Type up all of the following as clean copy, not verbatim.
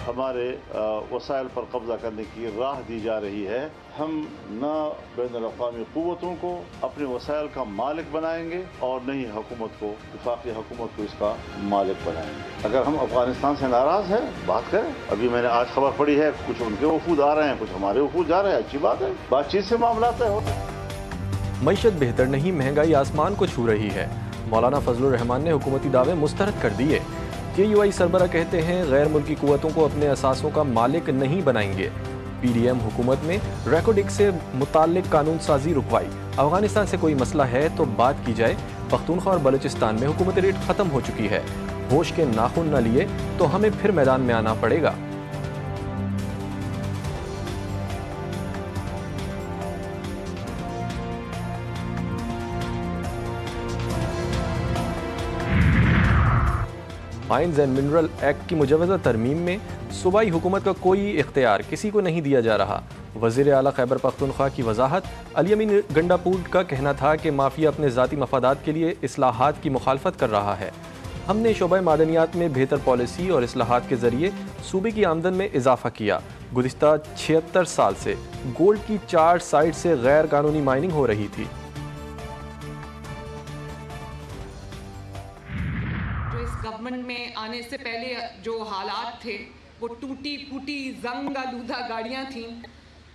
हमारे वसाइल पर कब्जा करने की राह दी जा रही है। हम न बैनुल-अक़वामी क़ुव्वतों को अपने वसाइल का मालिक बनाएंगे और न ही हुकूमत को, वफाकी हुकूमत को इसका मालिक बनाएंगे। अगर हम अफगानिस्तान से नाराज़ हैं, बात करें। अभी मैंने आज खबर पढ़ी है, कुछ उनके वफूद आ रहे हैं, कुछ हमारे वफूद जा रहे हैं, अच्छी बात है, बातचीत से मामला तय होता है। मईशत बेहतर नहीं, महंगाई आसमान को छू रही है। मौलाना फजलुर रहमान ने हुकूमती दावे मुस्तरद कर दिए। KUI सरबरा कहते हैं गैर मुल्की कुव्वतों को अपने असासों का मालिक नहीं बनाएंगे। PDM हुकूमत में रेकॉर्ड एक्ट से मुताल्लिक कानून साजी रुकवाई। अफगानिस्तान से कोई मसला है तो बात की जाए। पख्तूनख्वा और बलूचिस्तान में हुकूमती रेट ख़त्म हो चुकी है। होश के नाखून न लिए तो हमें फिर मैदान में आना पड़ेगा। माइंस एंड मिनरल एक्ट की मुजवज़ा तरमीम में सूबाई हुकूमत का कोई इख्तियार किसी को नहीं दिया जा रहा। वज़ीर आला खैबर पख्तूनख्वा की वजाहत। अली अमीन गंडापुर का कहना था कि माफिया अपने ज़ाती मफादात के लिए इस्लाहात की मुखालफत कर रहा है। हमने शोबा मादनियात में बेहतर पॉलिसी और इस्लाहात के ज़रिए सूबे की आमदन में इजाफा किया। गुज़िश्ता 76 साल से गोल्ड की 4 साइट से गैर कानूनी माइनिंग हो रही थी। गवर्नमेंट में आने से पहले जो हालात थे वो टूटी फूटी जंग आलूदा गाड़ियाँ थीं,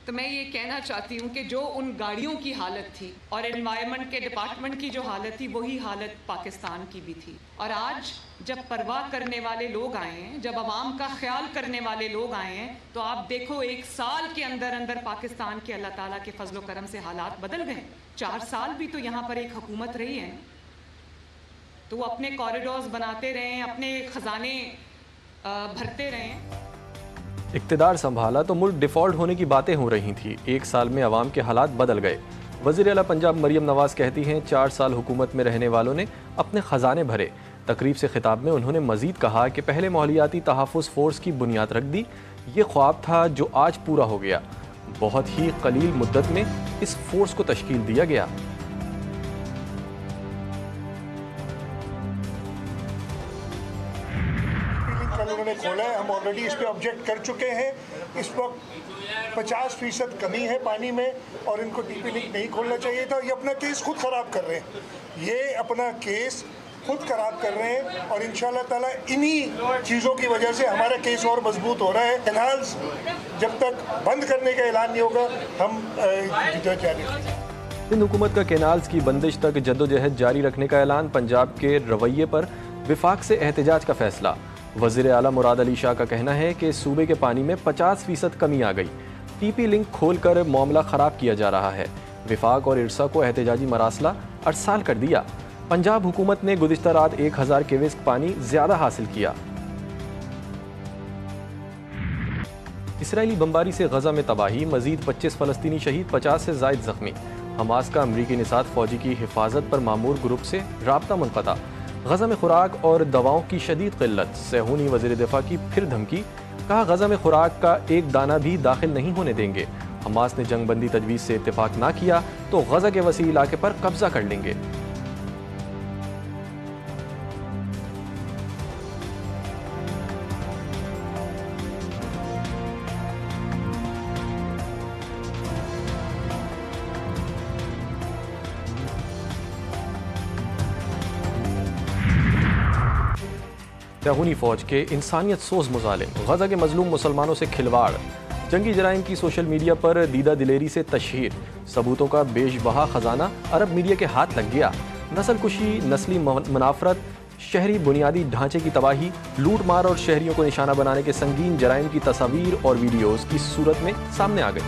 तो मैं ये कहना चाहती हूँ कि जो उन गाड़ियों की हालत थी और एनवायरनमेंट के डिपार्टमेंट की जो हालत थी वही हालत पाकिस्तान की भी थी। और आज जब परवाह करने वाले लोग आए हैं, जब आवाम का ख्याल करने वाले लोग आए हैं, तो आप देखो 1 साल के अंदर अंदर पाकिस्तान के अल्लाह ताला के फजलो करम से हालात बदल गए। 4 साल भी तो यहाँ पर एक हुकूमत रही है, तो वो अपने कॉरिडोर्स बनाते रहें, अपने खजाने भरते रहें। इक़्तिदार संभाला तो मुल्क डिफ़ॉल्ट होने की बातें हो रही थी। 1 साल में अवाम के हालात बदल गए। वज़ीर आला पंजाब मरियम नवाज़ कहती हैं 4 साल हुकूमत में रहने वालों ने अपने ख़जाने भरे। तकरीब से खिताब में उन्होंने मज़ीद कहा कि पहले माहौलियाती तहफ़्फ़ुज़ फ़ोर्स की बुनियाद रख दी। ये ख्वाब था जो आज पूरा हो गया। बहुत ही कलील मुद्दत में इस फ़ोर्स को तश्कील दिया गया। उन्होंने खोला है, हम ऑलरेडी इस पे ऑब्जेक्ट कर चुके हैं। इस वक्त 50% कमी है पानी में और इनको टीपी लिंक नहीं खोलना चाहिए था। ये अपना केस खुद ख़राब कर रहे हैं, ये अपना केस खुद ख़राब कर रहे हैं और इंशाल्लाह ताला इन्हीं चीज़ों की वजह से हमारा केस और मजबूत हो रहा है। कैनाल्स जब तक बंद करने का ऐलान नहीं होगा हम जारी रखेंगे। सिंध हुकूमत का कैनाल्स की बंदिश तक जद्दोजहद जारी रखने का ऐलान। पंजाब के रवैये पर विफाक से एहतजाज का फैसला। वज़ीर आला मुराद अली शाह का कहना है कि सूबे के पानी में 50% कमी आ गई। टीपी लिंक खोलकर मामला ख़राब किया जा रहा है। विफाक और इरसा को एहतजाजी मरासला अरसाल कर दिया। पंजाब हुकूमत ने गुज़िश्ता रात 1000 क्यूसेक पानी ज़्यादा हासिल किया। इसराइली बमबारी से गजा में तबाही, मज़ीद 25 फ़लस्तीनी शहीद, 50 से ज़ायद ज़ख्मी। हमास का अमरीकी निसात फ़ौजी की हिफाजत पर मामूर ग्रुप से राब्ता मुनक़ता। गजा में खुराक और दवाओं की शदीद क़िल्लत। सेहूनी वज़ीर दिफ़ा की फिर धमकी, कहा गजा में खुराक का एक दाना भी दाखिल नहीं होने देंगे। हमास ने जंगबंदी तजवीज़ से इत्तेफाक ना किया तो गजा के वसी इलाके पर कब्जा कर लेंगे। सेहूनी फ़ौज के इंसानियत सोज मुज़ालिम, गजा के मजलूम मुसलमानों से खिलवाड़, जंगी जराइम की सोशल मीडिया पर दीदा दिलेरी से तशहीर, सबूतों का बेशबहा खजाना अरब मीडिया के हाथ लग गया। नस्ल कुशी, नस्ली मुनाफरत, शहरी बुनियादी ढांचे की तबाही, लूट मार और शहरियों को निशाना बनाने के संगीन जराइम की तस्वीर और वीडियोज़ की सूरत में सामने आ गई।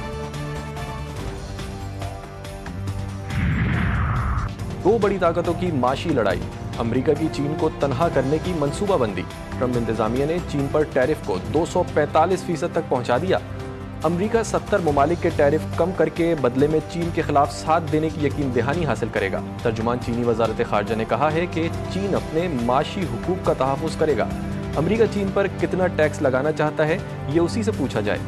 2 बड़ी ताकतों की माशी लड़ाई, अमेरिका की चीन को तनहा करने की मंसूबाबंदी। ट्रंप इंतजामिया ने चीन पर टैरिफ को 245% तक पहुंचा दिया। अमेरिका 70 ममालिक के टैरिफ कम करके बदले में चीन के खिलाफ साथ देने की यकीन दहानी हासिल करेगा। तर्जुमान चीनी वजारत खारजा ने कहा है कि चीन अपने माशी हुकूक का तहफ़्फ़ुज़ करेगा। अमेरिका चीन पर कितना टैक्स लगाना चाहता है ये उसी से पूछा जाए।